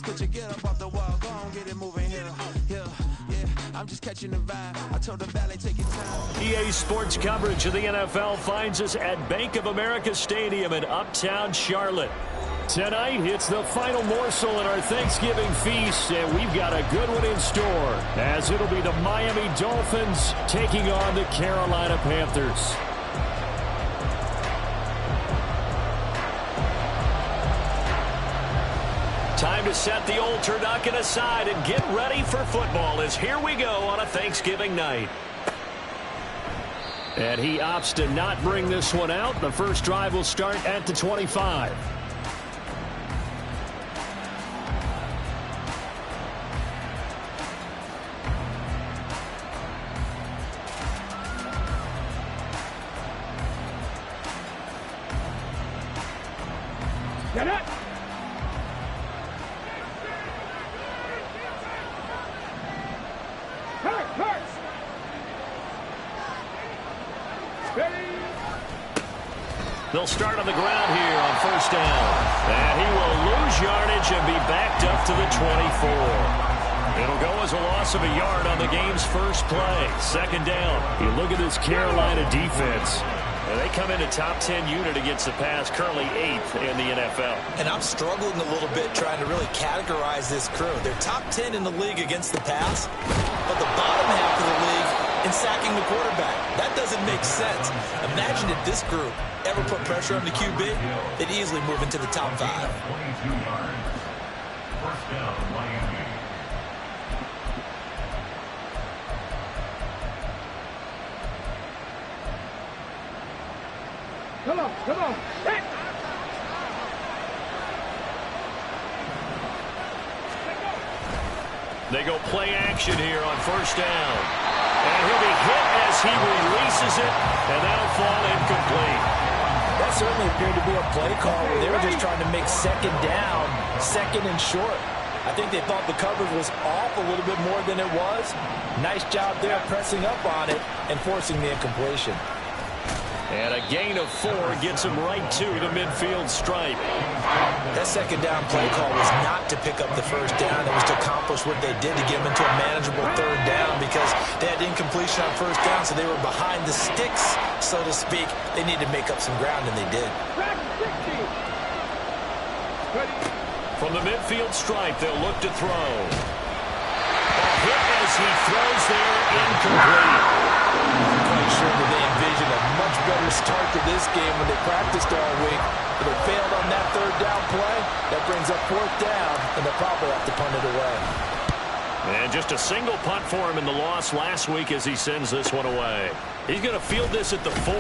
Could you get up off the wall? Go on, get it moving here. Yeah, I'm just catching the vibe. I told the ballet, take your time. EA Sports coverage of the NFL finds us at Bank of America Stadium in Uptown Charlotte. Tonight, it's the final morsel in our Thanksgiving feast, and we've got a good one in store, as it'll be the Miami Dolphins taking on the Carolina Panthers. Time to set the old turducken aside and get ready for football, as here we go on a Thanksgiving night. And he opts to not bring this one out. The first drive will start at the 25. Get it! Hurts! Ready! They'll start on the ground here on first down. And he will lose yardage and be backed up to the 24. It'll go as a loss of a yard on the game's first play. Second down. You look at this Carolina defense. And they come in a top 10 unit against the pass, currently 8th in the NFL. And I'm struggling a little bit trying to really categorize this crew. They're top 10 in the league against the pass, but the bottom half of the league in sacking the quarterback. That doesn't make sense. Imagine if this group ever put pressure on the QB, they'd easily move into the top 5. Come on, come on. Hey. They go play action here on first down. And he'll be hit as he releases it, and that'll fall incomplete. That certainly appeared to be a play call where they were just trying to make second down, second and short. I think they thought the coverage was off a little bit more than it was. Nice job there pressing up on it and forcing the incompletion. And a gain of 4 gets him right to the midfield stripe. That second down play call was not to pick up the first down. It was to accomplish what they did to get them into a manageable third down because they had incompletion on first down, so they were behind the sticks, so to speak. They needed to make up some ground, and they did. From the midfield stripe, they'll look to throw. A hit as he throws there, incomplete. I'm quite sure that they envisioned a much better start to this game when they practiced all week. But they failed on that third down play. That brings up fourth down, and they'll probably have to punt it away. And just a single punt for him in the loss last week as he sends this one away. He's going to field this at the 4.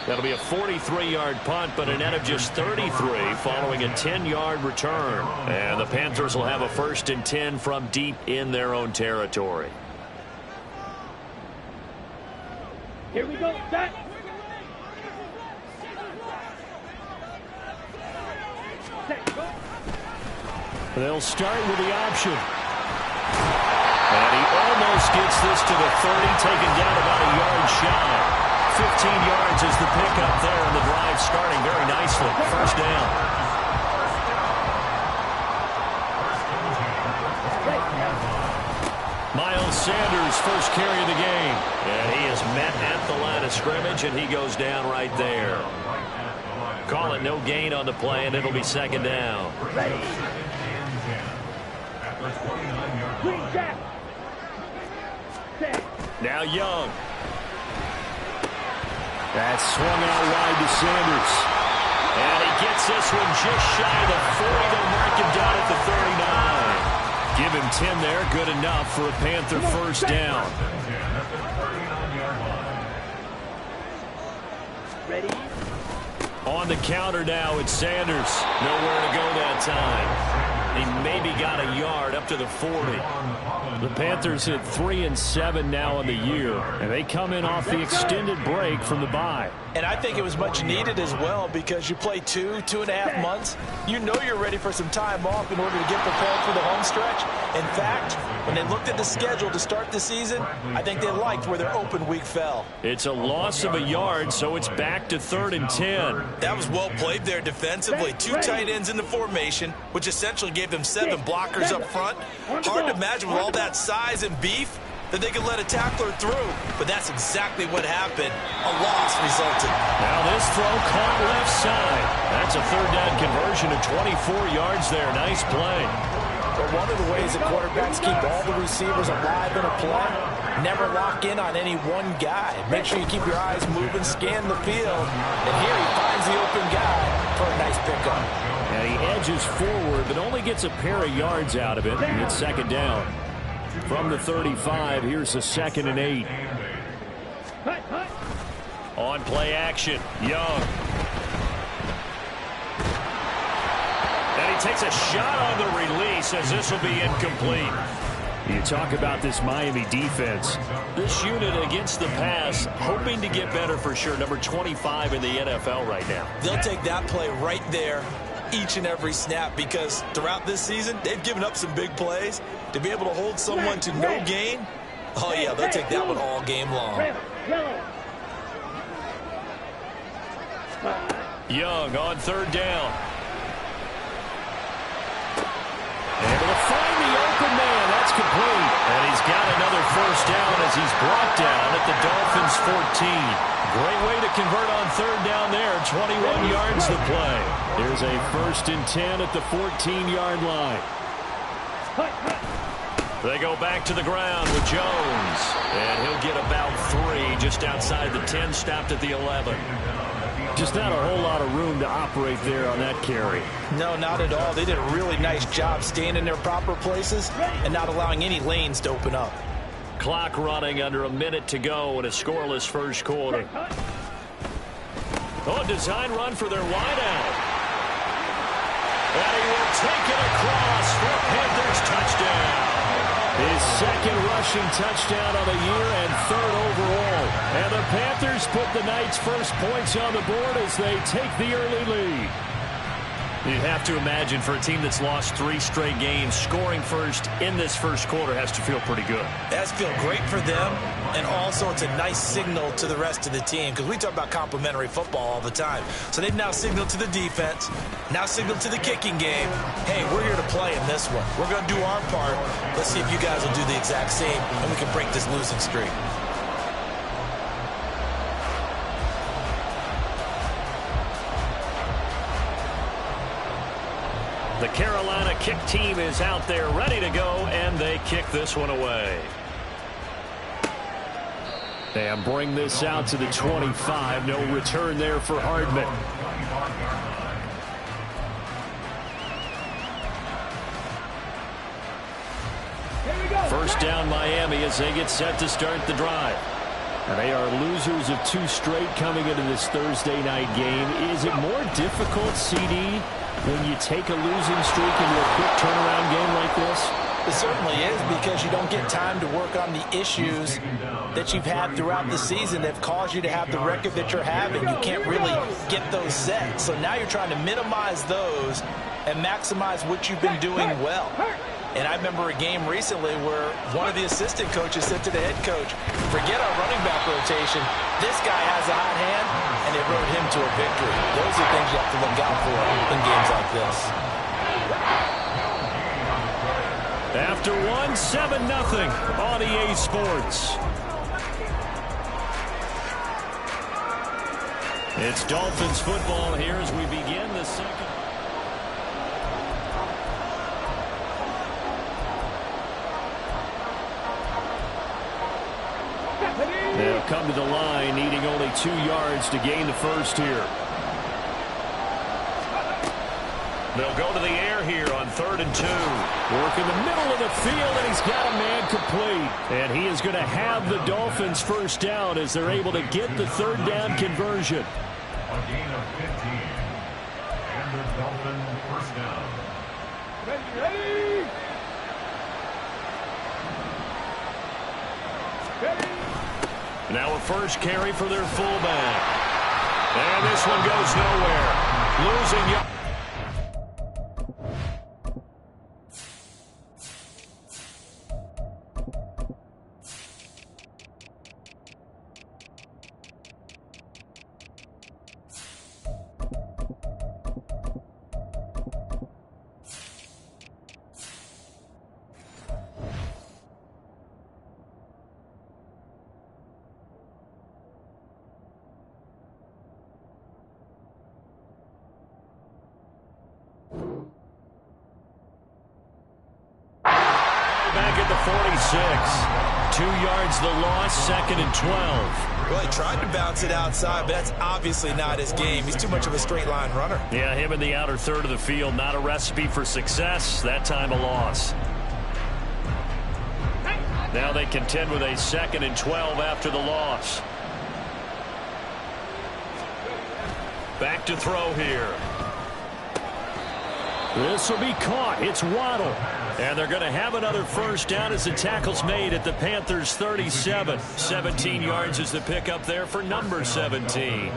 That'll be a 43-yard punt, but a net of just 33 following a 10-yard return. And the Panthers will have a 1st and 10 from deep in their own territory. Here we go, set. They'll start with the option. And he almost gets this to the 30, taken down about a yard shy. 15 yards is the pickup there, and the drive starting very nicely. First down. Miles Sanders, first carry of the game. And he is met at the line of scrimmage, and he goes down right there. Call it no gain on the play, and it'll be second down. Now Young. That's swung out wide to Sanders. And he gets this one just shy of the 40. They'll mark him down at the 39. Give him 10 there. Good enough for a Panther first down. Ready? On the counter now, it's Sanders. Nowhere to go that time. He maybe got a yard up to the 40. The Panthers hit 3-7 now in the year, and they come in off the extended break from the bye. And I think it was much needed as well because you play 2.5 months. You know you're ready for some time off in order to get prepared for the home stretch. In fact, when they looked at the schedule to start the season, I think they liked where their open week fell. It's a loss of a yard, so it's back to 3rd and 10. That was well played there defensively. 2 tight ends in the formation, which essentially gave gave them 7 blockers up front. Hard to imagine with all that size and beef that they could let a tackler through. But that's exactly what happened. A loss resulted. Now this throw caught left side. That's a third down conversion of 24 yards there. Nice play. But one of the ways that quarterbacks keep all the receivers alive in a play, never lock in on any one guy. Make sure you keep your eyes moving, scan the field. And here he finds the open guy for a nice pickup. And he edges forward, but only gets a pair of yards out of it. And it's second down. From the 35, here's a 2nd and 8. On play action, Young. And he takes a shot on the release as this will be incomplete. You talk about this Miami defense. This unit against the pass, hoping to get better for sure. Number 25 in the NFL right now. They'll take that play right there each and every snap because throughout this season, they've given up some big plays. To be able to hold someone to no gain, oh yeah, they'll take that one all game long. Young on third down. Able to find the open man. That's complete. And he's got another first down as he's brought down at the Dolphins' 14. Great way to convert on third down there. 21 yards the play. There's a 1st and 10 at the 14-yard line. They go back to the ground with Jones. And he'll get about 3 just outside the 10, stopped at the 11. Just not a whole lot of room to operate there on that carry. No, not at all. They did a really nice job staying in their proper places and not allowing any lanes to open up. Clock running under a minute to go in a scoreless first quarter. Oh, design run for their wideout. And he will take it across for a Panthers touchdown. His 2nd rushing touchdown of the year and 3rd overall. And the Panthers put the Knights' first points on the board as they take the early lead. You'd have to imagine for a team that's lost 3 straight games, scoring first in this first quarter has to feel pretty good. It has to feel great for them, and also it's a nice signal to the rest of the team because we talk about complimentary football all the time. So they've now signaled to the defense, now signaled to the kicking game, hey, we're here to play in this one. We're going to do our part. Let's see if you guys will do the exact same, and we can break this losing streak. The Carolina kick team is out there ready to go, and they kick this one away. And bring this out to the 25. No return there for Hardman. First down Miami as they get set to start the drive. And they are losers of 2 straight coming into this Thursday night game. Is it more difficult, CD, when you take a losing streak into a quick turnaround game like this? It certainly is because you don't get time to work on the issues that you've had throughout the season that have caused you to have the record that you're having. You can't really get those set. So now you're trying to minimize those and maximize what you've been doing well. And I remember a game recently where one of the assistant coaches said to the head coach, forget our running back rotation. This guy has a hot hand, and it rode him to a victory. Those are things you have to look out for in games like this. After 1-7-0 on EA Sports. It's Dolphins football here as we begin the second. They'll come to the line, needing only 2 yards to gain the first here. They'll go to the air here on 3rd and 2. Work in the middle of the field, and he's got a man complete. And he is going to have the Dolphins first down as they're able to get the 3rd down conversion. A gain of 15. And the Dolphins first down. Ready? Now a first carry for their fullback. And this one goes nowhere. Losing yards. back at the 46. 2 yards the loss, 2nd and 12. Well, he tried to bounce it outside, but that's obviously not his game. He's too much of a straight line runner. Yeah, him in the outer third of the field, not a recipe for success. That time a loss. Now they contend with a 2nd and 12 after the loss. Back to throw here. This will be caught. It's Waddle. And they're going to have another first down as the tackle's made at the Panthers' 37. 17 yards is the pickup there for number 17.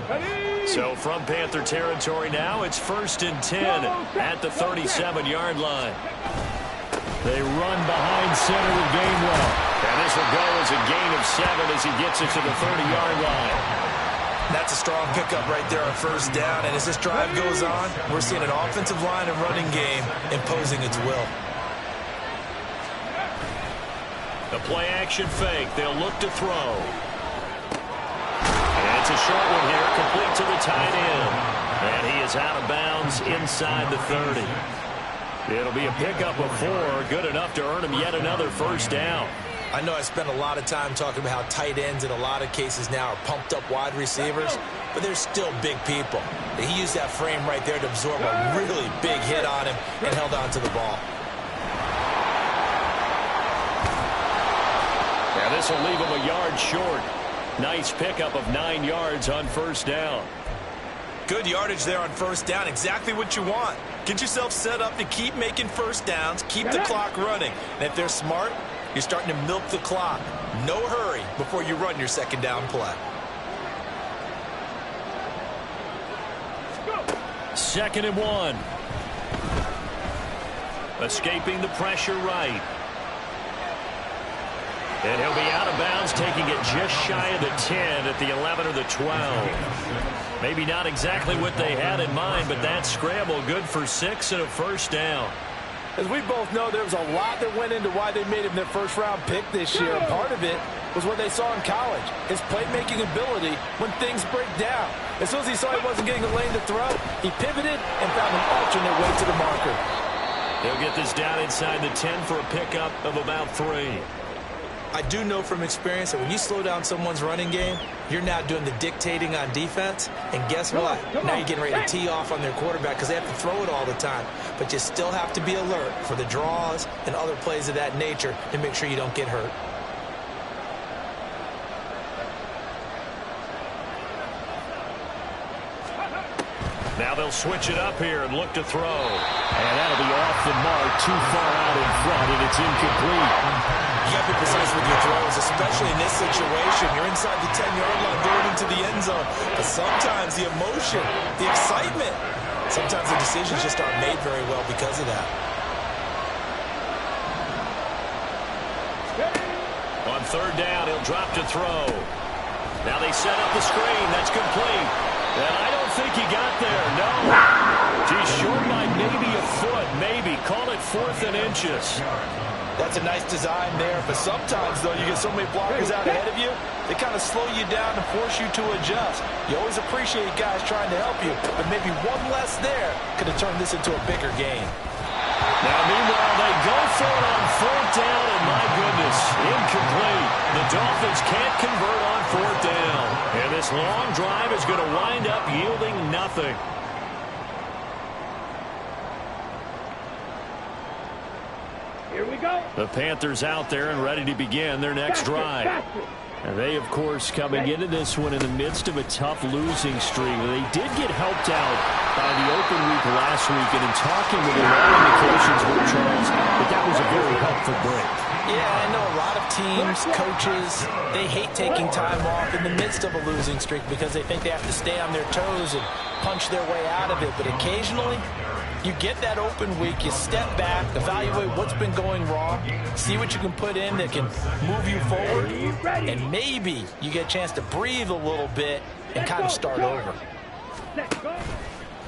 So from Panther territory now, it's 1st and 10 at the 37-yard line. They run behind center with Gainwell. And this will go as a gain of 7 as he gets it to the 30-yard line. That's a strong pickup right there on first down. And as this drive goes on, we're seeing an offensive line and running game imposing its will. The play-action fake. They'll look to throw. And it's a short one here, complete to the tight end. And he is out of bounds inside the 30. It'll be a pickup of 4, good enough to earn him yet another first down. I know I spent a lot of time talking about how tight ends in a lot of cases now are pumped up wide receivers, but they're still big people. He used that frame right there to absorb a really big hit on him and held on to the ball. Yeah, this will leave him a yard short. Nice pickup of 9 yards on first down. Good yardage there on first down. Exactly what you want. Get yourself set up to keep making first downs, keep the clock running. And if they're smart, you're starting to milk the clock. No hurry before you run your second down play. 2nd and 1. Escaping the pressure right. And he'll be out of bounds, taking it just shy of the 10 at the 11 or the 12. Maybe not exactly what they had in mind, but that scramble good for 6 and a first down. As we both know, there was a lot that went into why they made him their first-round pick this year. Part of it was what they saw in college, his playmaking ability when things break down. As soon as he saw he wasn't getting a lane to throw, he pivoted and found an alternate way to the marker. He'll get this down inside the 10 for a pickup of about 3. I do know from experience that when you slow down someone's running game, you're now doing the dictating on defense. And guess what? Now you're getting ready to tee off on their quarterback because they have to throw it all the time. But you still have to be alert for the draws and other plays of that nature to make sure you don't get hurt. Now they'll switch it up here and look to throw. And that'll be off the mark, too far out in front, and it's incomplete. You got to be precise with your throws, especially in this situation. You're inside the 10-yard line going into the end zone. But sometimes the emotion, the excitement, sometimes the decisions just aren't made very well because of that. On 3rd down, he'll drop to throw. Now they set up the screen. That's complete. And I don't think he got there, no. He's short by maybe a foot, maybe. Call it 4th and inches. That's a nice design there, but sometimes, though, you get so many blockers out ahead of you, they kind of slow you down and force you to adjust. You always appreciate guys trying to help you, but maybe one less there could have turned this into a bigger game. Now, meanwhile, they go for it on 4th down, and my goodness, incomplete. The Dolphins can't convert on 4th down. And this long drive is going to wind up yielding nothing. Here we go. The Panthers out there and ready to begin their next drive. And they, of course, coming into this one in the midst of a tough losing streak. They did get helped out by the open week last week, and in talking with them, all indications were, Charles, that was a very helpful break. Yeah, I know a lot of teams, coaches, they hate taking time off in the midst of a losing streak because they think they have to stay on their toes and punch their way out of it. But occasionally, you get that open week, you step back, evaluate what's been going wrong, see what you can put in that can move you forward, and maybe you get a chance to breathe a little bit and kind of start over.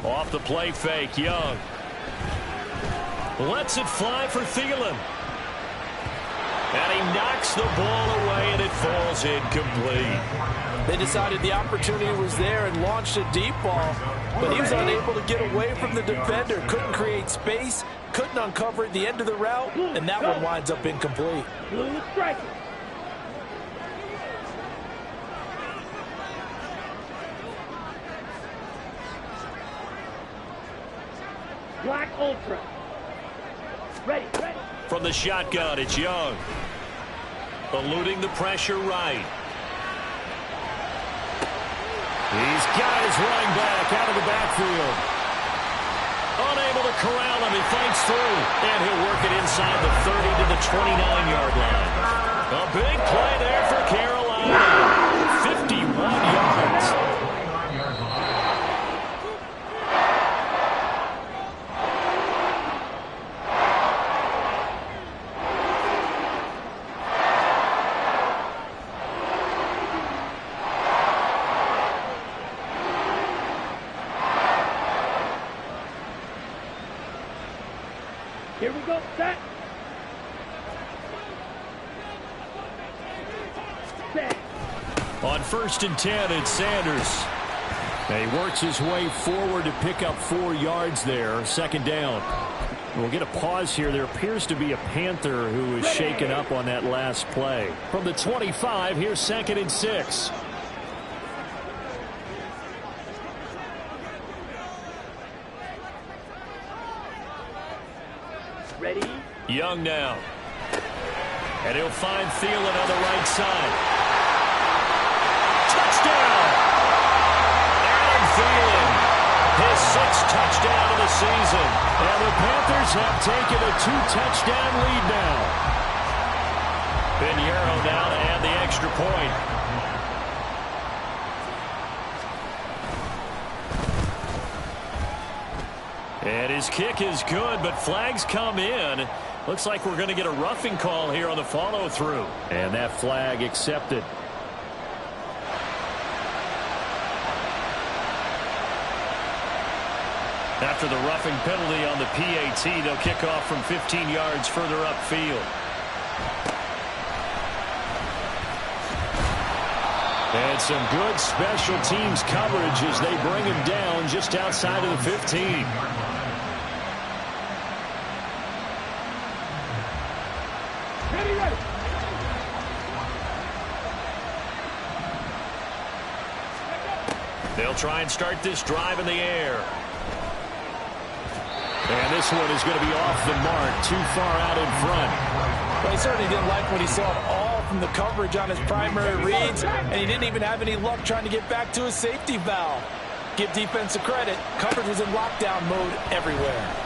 Off the play fake, Young. Lets it fly for Thielen. And he knocks the ball away, and it falls incomplete. They decided the opportunity was there and launched a deep ball, but he was unable to get away from the defender. Couldn't create space, couldn't uncover at the end of the route, and that one winds up incomplete. Blue strike. Black Ultra. Ready, ready. From the shotgun, it's Young. Eluding the pressure right. He's got his running back out of the backfield. Unable to corral him. He fights through. And he'll work it inside the 30 to the 29-yard line. A big play there for Carolina. 51 yards. Here we go, set. Set. On 1st and 10, it's Sanders. And he works his way forward to pick up 4 yards there. 2nd down. We'll get a pause here. There appears to be a Panther who is shaken up on that last play. From the 25, here's 2nd and 6. Ready. Young now. And he'll find Thielen on the right side. Touchdown! Adam Thielen, his 6th touchdown of the season. And the Panthers have taken a 2-touchdown lead now. Pinheiro now to add the extra point. And his kick is good, but flags come in. Looks like we're going to get a roughing call here on the follow-through. And that flag accepted. After the roughing penalty on the PAT, they'll kick off from 15 yards further upfield. And some good special teams coverage as they bring him down just outside of the 15. Ready, ready. They'll try and start this drive in the air. And this one is going to be off the mark, too far out in front. Well, he certainly didn't like what he saw at all from the coverage on his primary reads, and he didn't even have any luck trying to get back to his safety valve. Give defense a credit. Coverage was in lockdown mode everywhere.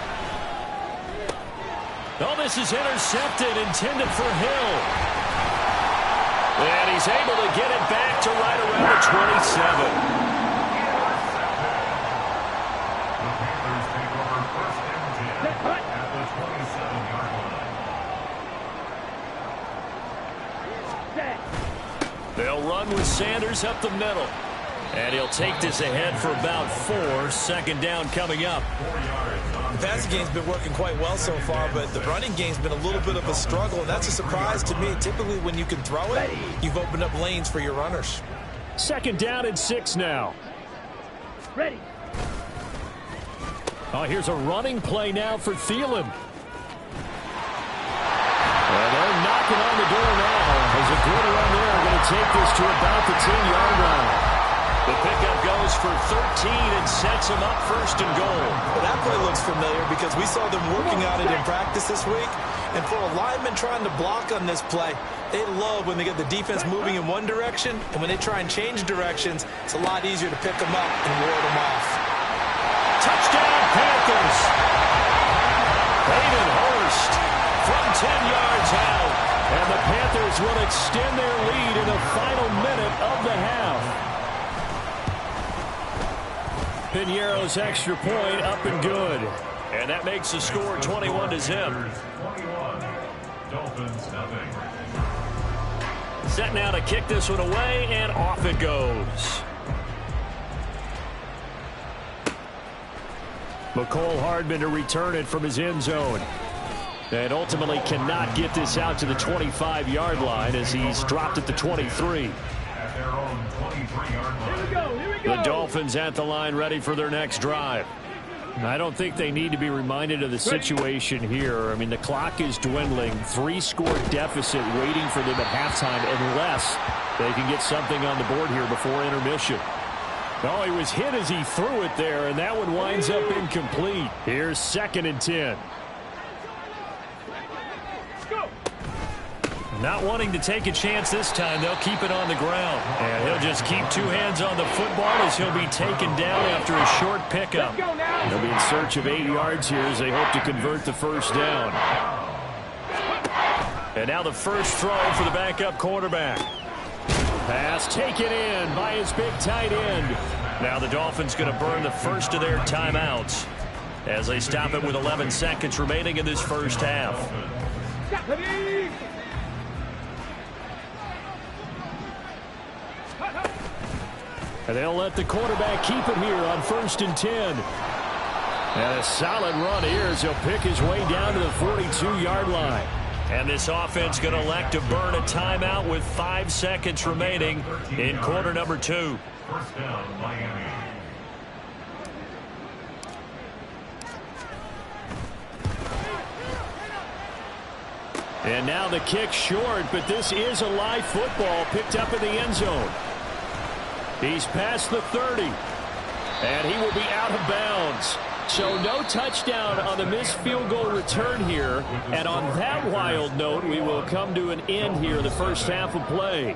Oh, this is intercepted, intended for Hill. And he's able to get it back to right around the 27. They'll run with Sanders up the middle. And he'll take this ahead for about 4. 2nd down coming up. The passing game's been working quite well so far, but the running game's been a little bit of a struggle, and that's a surprise to me. Typically, when you can throw it, you've opened up lanes for your runners. 2nd down and 6 now. Ready. Oh, here's a running play now for Thielen. And they're knocking on the door now. There's a good run there. Going to take this to about the 10-yard line. The pickup goes for 13 and sets him up 1st and goal. Well, that play looks familiar because we saw them working on it in practice this week. And for a lineman trying to block on this play, they love when they get the defense moving in one direction. And when they try and change directions, it's a lot easier to pick them up and ward them off. Touchdown, Panthers. Hayden Hurst from 10 yards out. And the Panthers will extend their lead in the final minute of the half. Pinheiro's extra point up and good. And that makes the score 21-0. Set now to kick this one away, and off it goes. McCole Hardman to return it from his end zone. And ultimately cannot get this out to the 25-yard line as he's dropped at the 23. At their own 23-yard line. Here we go. Here we go. The Dolphins at the line ready for their next drive. I don't think they need to be reminded of the situation here. I mean, the clock is dwindling. 3-score deficit waiting for them at halftime unless they can get something on the board here before intermission. Oh, he was hit as he threw it there, and that one winds up incomplete. Here's 2nd and 10. Not wanting to take a chance this time, they'll keep it on the ground. And he'll just keep 2 hands on the football as he'll be taken down after a short pickup. They'll be in search of 8 yards here as they hope to convert the first down. And now the first throw for the backup quarterback. Pass taken in by his big tight end. Now the Dolphins going to burn the first of their timeouts as they stop it with 11 seconds remaining in this first half. And they'll let the quarterback keep it here on 1st and 10. And a solid run here as he'll pick his way down to the 42-yard line. And this offense going to elect to burn a timeout with 5 seconds remaining in quarter number 2. First down, Miami. And now the kick short, but this is a live football picked up in the end zone. He's past the 30, and he will be out of bounds. So no touchdown on the missed field goal return here. And on that wild note, we will come to an end here the first half of play.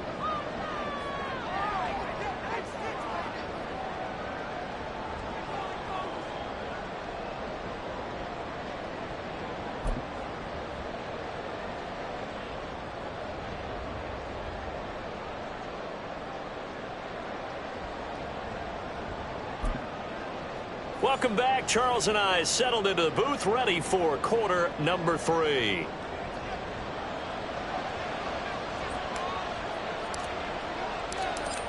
Welcome back. Charles and I settled into the booth ready for quarter number 3.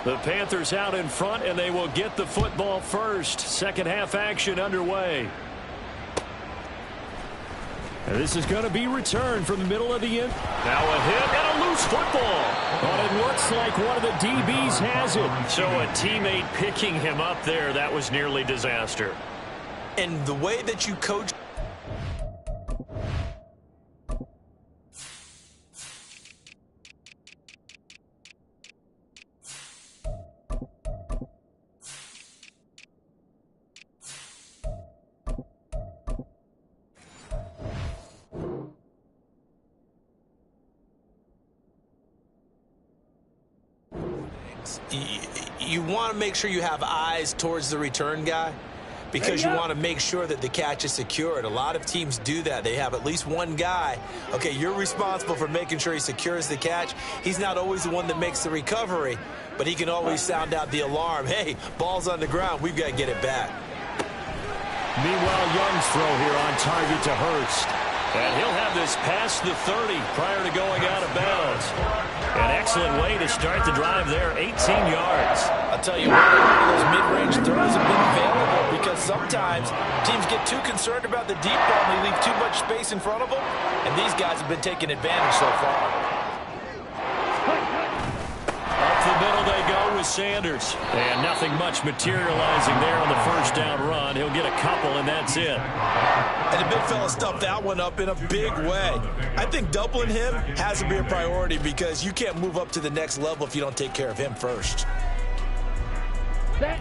The Panthers out in front, and they will get the football first. Second half action underway. And this is going to be returned from the middle of the end. Now a hit and a loose football. But it looks like one of the DBs has it. So a teammate picking him up there, that was nearly disaster. And the way that you coach. You want to make sure you have eyes towards the return guy because you want to make sure that the catch is secured. A lot of teams do that. They have at least one guy. Okay, you're responsible for making sure he secures the catch. He's not always the one that makes the recovery, but he can always sound out the alarm. Hey, ball's on the ground. We've got to get it back. Meanwhile, Young's throw here on target to Hurst. And he'll have this past the 30 prior to going out of bounds. An excellent way to start the drive there, 18 yards. I'll tell you what, those mid-range throws have been available because sometimes teams get too concerned about the deep ball and they leave too much space in front of them, and these guys have been taking advantage so far. Up the middle they go with Sanders. And nothing much materializing there on the first down run. He'll get a couple, and that's it. And the big fella stuffed that one up in a big way. I think doubling him has to be a priority because you can't move up to the next level if you don't take care of him first.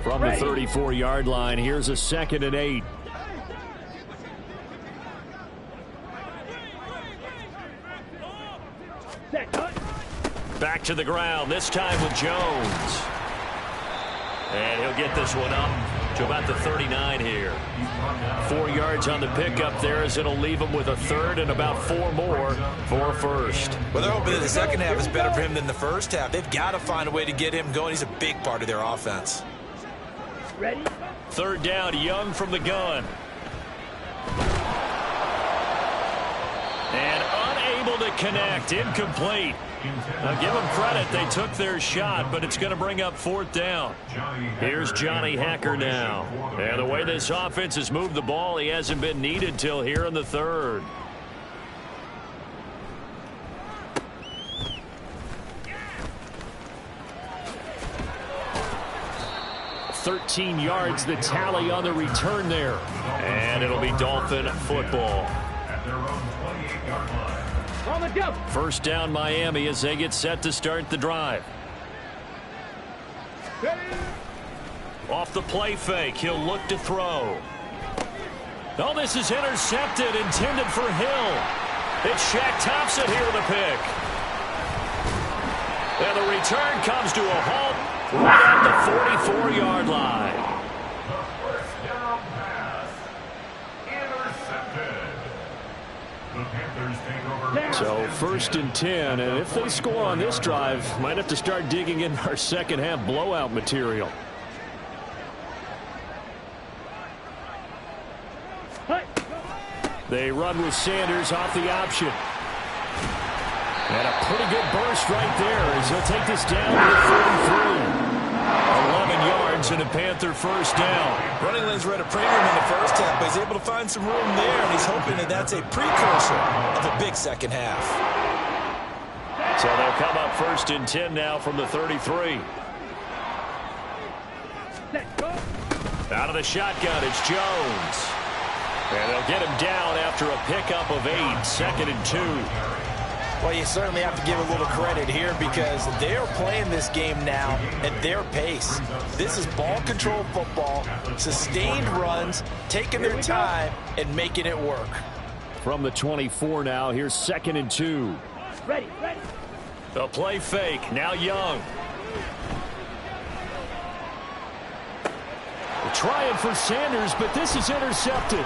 From the 34-yard line, here's a 2nd and 8. Back to the ground, this time with Jones. And he'll get this one up to about the 39 here. 4 yards on the pickup there as it'll leave him with a third and about 4 more for first. Well, they're hoping that the second half is better for him than the first half. They've got to find a way to get him going. He's a big part of their offense. Ready? Third down, Young from the gun. And unable to connect, incomplete. Now give them credit, they took their shot, but it's going to bring up 4th down. Here's Johnny Hacker now. And the way this offense has moved the ball, he hasn't been needed till here in the 3rd. 13 yards, the tally on the return there. And it'll be Dolphin football. At their own 28-yard line. On the jump. First down, Miami, as they get set to start the drive. Off the play fake, he'll look to throw. Oh, this is intercepted, intended for Hill. It's Shaq Thompson here with a pick. And the return comes to a halt right at the 44-yard line. The first down pass. Intercepted. The Panthers take over. So first and 10, and if they score on this drive, might have to start digging in our second half blowout material. They run with Sanders off the option. And a pretty good burst right there as he'll take this down to the 43. 11 yards and a Panther first down. Running lanes were at a premium in the first half, but he's able to find some room there, and he's hoping that that's a precursor of a big second half. So they'll come up first and 10 now from the 33. Out of the shotgun, it's Jones. And they'll get him down after a pickup of 8, 2nd and 2. Well, you certainly have to give a little credit here because they're playing this game now at their pace. This is ball control football, sustained runs, taking their time and making it work. From the 24 now, here's 2nd and 2. Ready. The play fake, now Young. Trying for Sanders, but this is intercepted.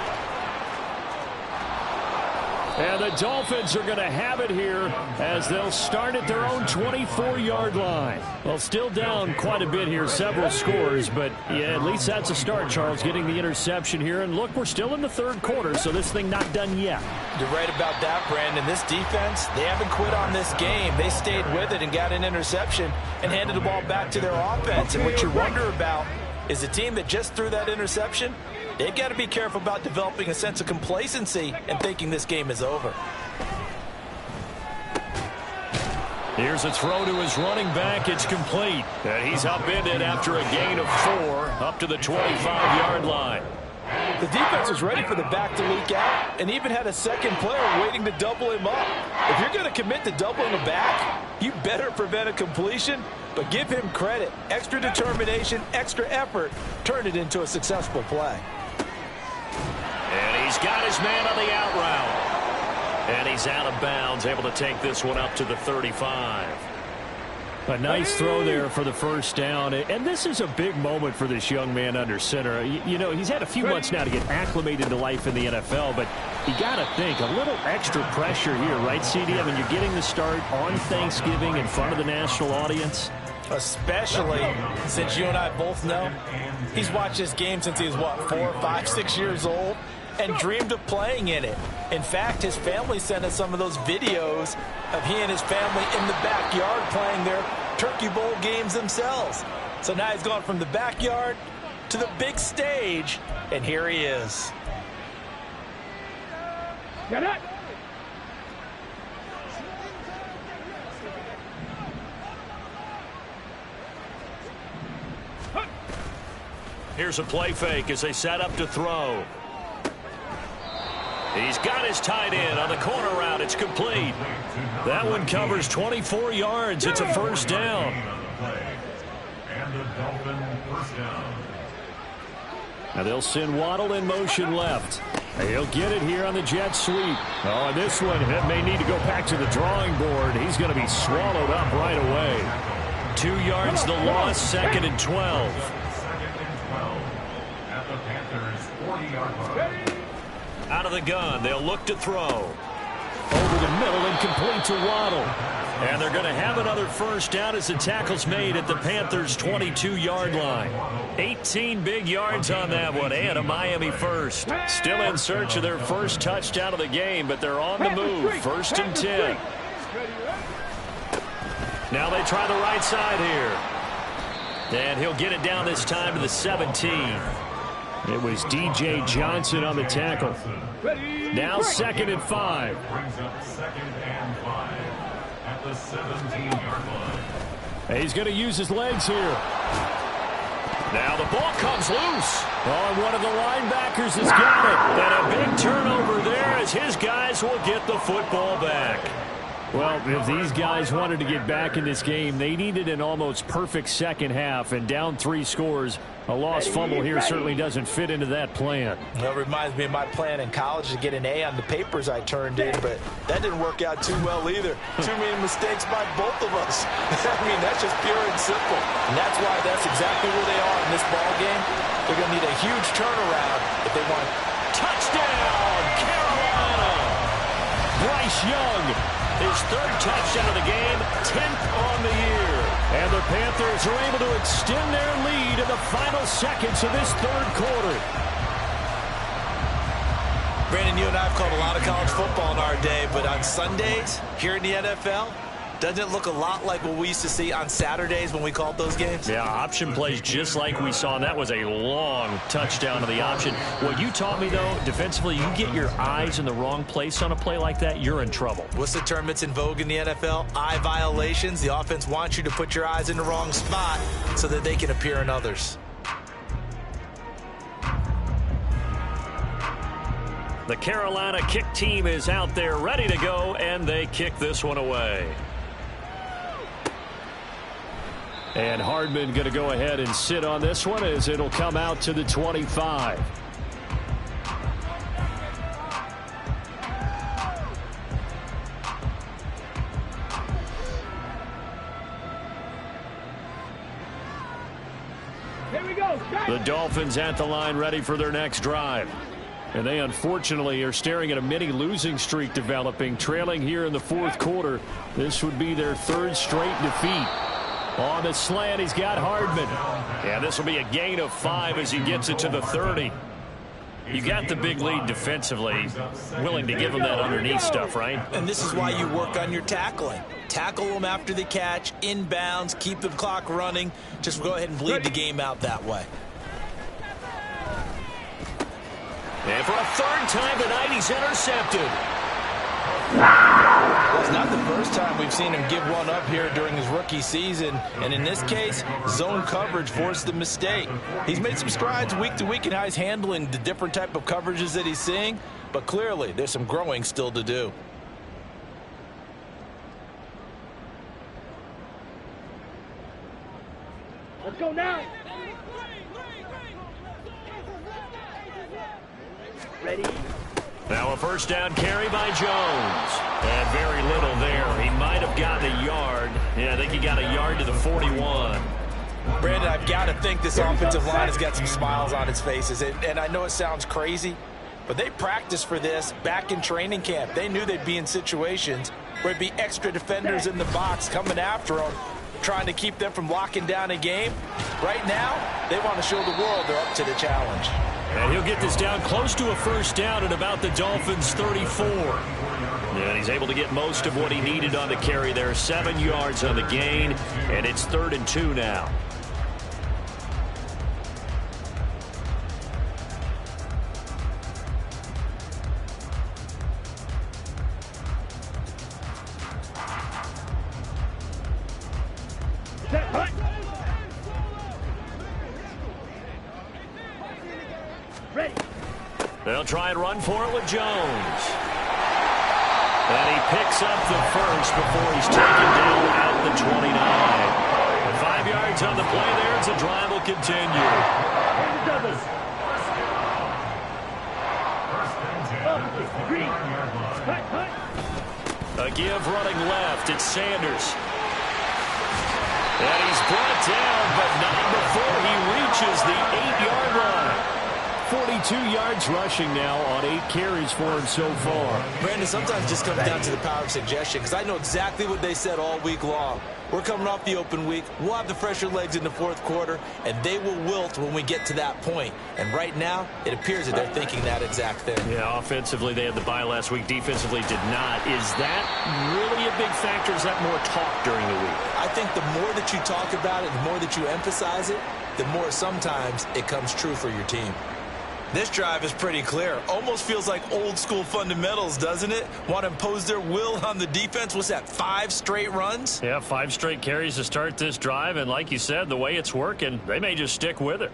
And the Dolphins are going to have it here as they'll start at their own 24-yard line. Well, still down quite a bit here, several scores, but yeah, at least that's a start, Charles, getting the interception here. And look, we're still in the third quarter, so this thing not done yet. You're right about that, Brandon. This defense, they haven't quit on this game. They stayed with it and got an interception and handed the ball back to their offense. And what you wonder about is a team that just threw that interception, they've got to be careful about developing a sense of complacency and thinking this game is over. Here's a throw to his running back. It's complete. And he's upended after a gain of 4 up to the 25-yard line. The defense was ready for the back to leak out and even had a second player waiting to double him up. If you're going to commit to doubling the back, you better prevent a completion, but give him credit. Extra determination, extra effort, turn it into a successful play. And he's got his man on the out route. And he's out of bounds, able to take this one up to the 35. A nice throw there for the first down. And this is a big moment for this young man under center. You know, he's had a few months now to get acclimated to life in the NFL, but you got to think a little extra pressure here, right, CD? I mean, you're getting the start on Thanksgiving in front of the national audience. Especially since you and I both know he's watched this game since he was, what, 4, 5, 6 years old and dreamed of playing in it. In fact, his family sent us some of those videos of he and his family in the backyard playing their Turkey Bowl games themselves. So now he's gone from the backyard to the big stage, and here he is. Get it. Here's a play fake as they set up to throw. He's got his tight end on the corner route. It's complete. That one covers 24 yards. It's a first down. And the Dolphin first down. Now they'll send Waddle in motion left. He'll get it here on the jet sweep. Oh, and this one may need to go back to the drawing board. He's going to be swallowed up right away. 2 yards the loss, 2nd and 12. 2nd and 12 at the Panthers' 40-yard line. Out of the gun, they'll look to throw. Over the middle and complete to Waddle. And they're going to have another first down as the tackle's made at the Panthers' 22-yard line. 18 big yards on that one, and a Miami first. Still in search of their first touchdown of the game, but they're on the move. 1st and 10. Now they try the right side here. And he'll get it down this time to the 17. It was DJ Johnson on the tackle. Now 2nd and 5. Brings up 2nd and 5 at the 17-yard line. He's going to use his legs here. Now the ball comes loose. Oh, one of the linebackers has got it. And a big turnover there as his guys will get the football back. Well, if these guys wanted to get back in this game, they needed an almost perfect second half, and down 3 scores. A lost fumble here certainly doesn't fit into that plan. Well, it reminds me of my plan in college to get an A on the papers I turned in, but that didn't work out too well either. Too many mistakes by both of us. I mean, that's just pure and simple. And that's why that's exactly where they are in this ball game. They're going to need a huge turnaround if they want. Touchdown, Carolina! Bryce Young, his 3rd touchdown of the game, 10th on the year. And the Panthers are able to extend their lead in the final seconds of this 3rd quarter. Brandon, you and I have called a lot of college football in our day, but on Sundays here in the NFL, doesn't it look a lot like what we used to see on Saturdays when we called those games? Yeah, option plays just like we saw, and that was a long touchdown to the option. What you taught me, though, defensively, you get your eyes in the wrong place on a play like that, you're in trouble. What's the term that's in vogue in the NFL? Eye violations. The offense wants you to put your eyes in the wrong spot so that they can appear in others. The Carolina kick team is out there ready to go, and they kick this one away. And Hardman going to go ahead and sit on this one as it'll come out to the 25. Here we go. The Dolphins at the line ready for their next drive. And they unfortunately are staring at a mini losing streak developing, trailing here in the 4th quarter. This would be their 3rd straight defeat. On the slant, he's got Hardman. Yeah, this will be a gain of 5 as he gets it to the 30. You got the big lead defensively, willing to give them that underneath stuff, right? And this is why you work on your tackling. Tackle them after the catch, inbounds, keep the clock running. Just go ahead and bleed the game out that way. And for a 3rd time tonight, he's intercepted. Well, it's not the first time we've seen him give one up here during his rookie season. And in this case, zone coverage forced the mistake. He's made some strides week to week in how he's handling the different type of coverages that he's seeing. But clearly, there's some growing still to do. Let's go now. Ready? Now a 1st down carry by Jones. And very little there. He might have gotten a yard. Yeah, I think he got a yard to the 41. Brandon, I've got to think this offensive line has got some smiles on its faces. And I know it sounds crazy, but they practiced for this back in training camp. They knew they'd be in situations where there'd be extra defenders in the box coming after them, trying to keep them from locking down a game. Right now, they want to show the world they're up to the challenge. And he'll get this down close to a 1st down at about the Dolphins' 34. And he's able to get most of what he needed on the carry there. 7 yards on the gain, and it's 3rd and 2 now. They'll try and run for it with Jones. And he picks up the 1st before he's taken down at the 29. And 5 yards on the play there as the drive will continue. A give running left. It's Sanders. And he's brought down, but not before he reaches the 8-yard line. 42 yards rushing now on 8 carries for him so far. Brandon, sometimes it just comes down to the power of suggestion, because I know exactly what they said all week long. We're coming off the open week. We'll have the fresher legs in the 4th quarter, and they will wilt when we get to that point. And right now, it appears that they're thinking that exact thing. Yeah, offensively, they had the bye last week. Defensively, did not. Is that really a big factor? Is that more talk during the week? I think the more that you talk about it, the more that you emphasize it, the more sometimes it comes true for your team. This drive is pretty clear. Almost feels like old school fundamentals, doesn't it? Want to impose their will on the defense. What's that, 5 straight runs? Yeah, 5 straight carries to start this drive. And like you said, the way it's working, they may just stick with it.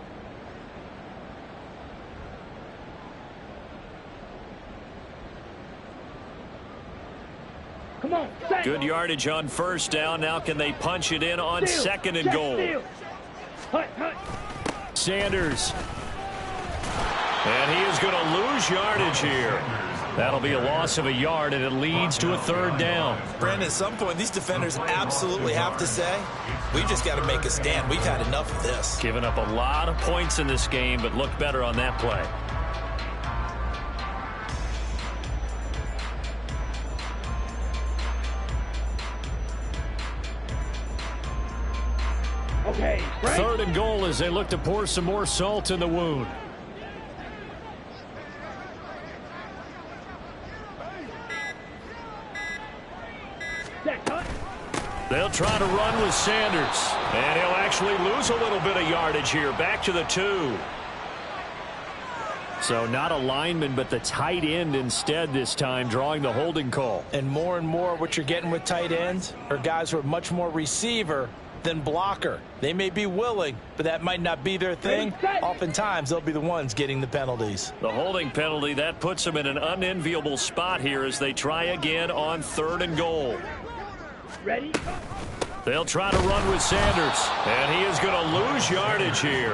Come on, stay. Good yardage on first down. Now can they punch it in on second and goal? Sanders. And he is going to lose yardage here. That'll be a loss of a yard, and it leads to a third down. Brandon, at some point, these defenders absolutely have to say, we've just got to make a stand. We've had enough of this. Giving up a lot of points in this game, but look better on that play. Okay, Frank. Third and goal as they look to pour some more salt in the wound. They'll try to run with Sanders. And he'll actually lose a little bit of yardage here. Back to the 2. So not a lineman, but the tight end instead this time, drawing the holding call. And more what you're getting with tight ends are guys who are much more receiver than blocker. They may be willing, but that might not be their thing. Oftentimes, they'll be the ones getting the penalties. The holding penalty, that puts them in an unenviable spot here as they try again on third and goal. Ready? They'll try to run with Sanders, and he is going to lose yardage here.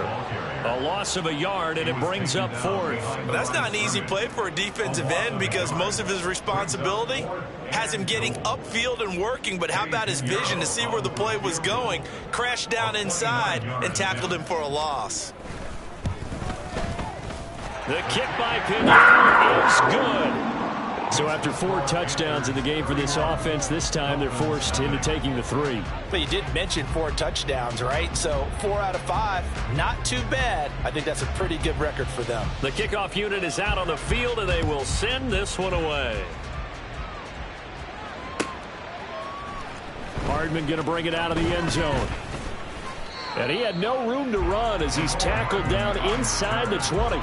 A loss of a yard, and it brings up fourth. That's not an easy play for a defensive end because most of his responsibility has him getting upfield and working, but how about his vision to see where the play was going? Crashed down inside and tackled him for a loss. The kick by Pittman is good. So after 4 touchdowns in the game for this offense, this time they're forced into taking the 3. But you did mention 4 touchdowns, right? So 4 out of 5, not too bad. I think that's a pretty good record for them. The kickoff unit is out on the field, and they will send this one away. Hardman going to bring it out of the end zone. And he had no room to run as he's tackled down inside the 20.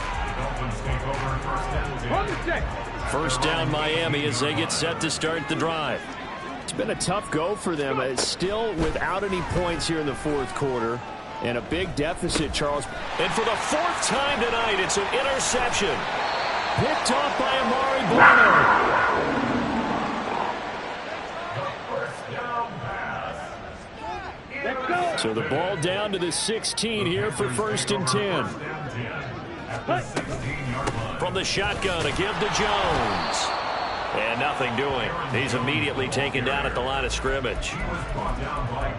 First down Miami as they get set to start the drive. It's been a tough go for them. It's still without any points here in the fourth quarter. And a big deficit, Charles. And for the 4th time tonight, it's an interception. Picked off by Amari Barno. So the ball down to the 16 here for 1st and 10. From the shotgun, a give to Jones. And nothing doing. He's immediately taken down at the line of scrimmage.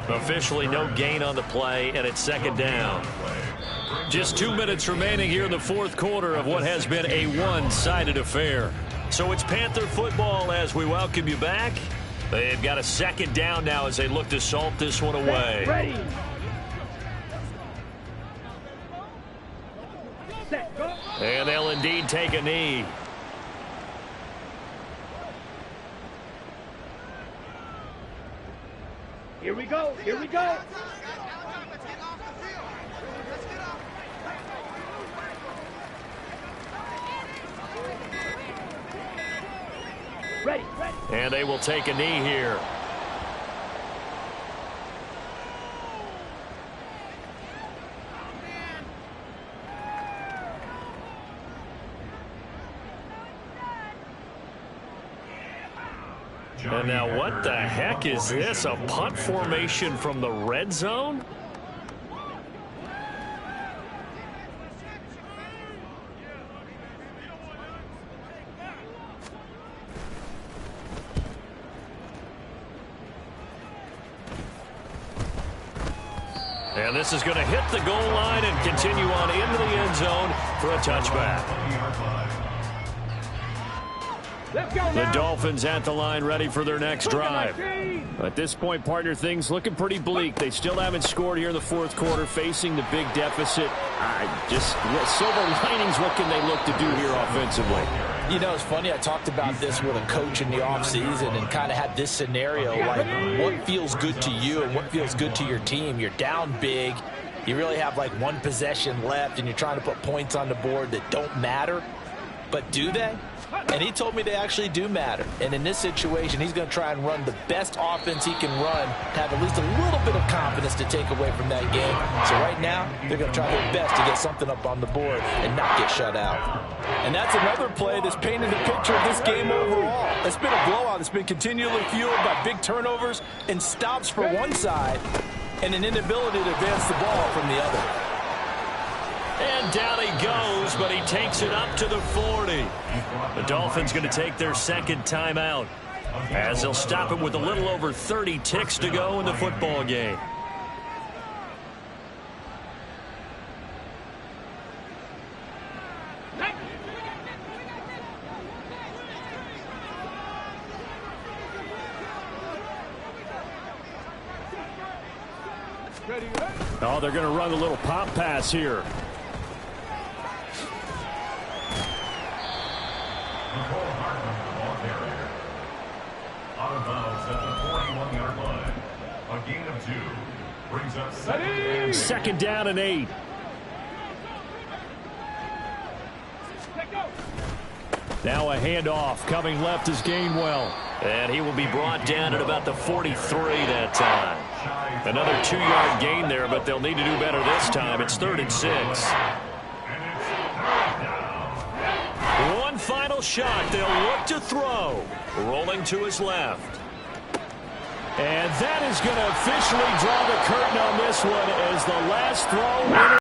Officially no gain on the play, and it's 2nd down. Just 2 minutes remaining here in the fourth quarter of what has been a one-sided affair. So it's Panther football as we welcome you back. They've got a 2nd down now as they look to salt this one away. Ready. And they'll indeed take a knee. Here we go. Here we go. Ready. And they will take a knee here. And now what the heck is this? A punt formation from the red zone? And this is going to hit the goal line and continue on into the end zone for a touchback. The Dolphins at the line ready for their next drive. At this point, partner, things looking pretty bleak. They still haven't scored here in the fourth quarter, facing the big deficit. Just silver linings, what can they look to do here offensively? You know, it's funny, I talked about this with a coach in the offseason and kind of had this scenario, like what feels good to you and what feels good to your team. You're down big. You really have like one possession left, and you're trying to put points on the board that don't matter. But do they? And he told me they actually do matter. And in this situation, he's going to try and run the best offense he can run to have at least a little bit of confidence to take away from that game. So right now, they're going to try their best to get something up on the board and not get shut out. And that's another play that's painted the picture of this game overall. It's been a blowout. It's been continually fueled by big turnovers and stops for one side and an inability to advance the ball from the other. And down he goes, but he takes it up to the 40. The Dolphins going to take their second timeout as they'll stop it with a little over 30 ticks to go in the football game. Oh, they're going to run a little pop pass here. Out of bounds at the 41-yard line. A gain of 2 brings up second down and 8. Now a handoff coming left is Gainwell. And he will be brought down at about the 43 that time. Another 2-yard gain there, but they'll need to do better this time. It's 3rd and 6. One final shot. They'll look to throw. Rolling to his left. And that is going to officially draw the curtain on this one as the last throw.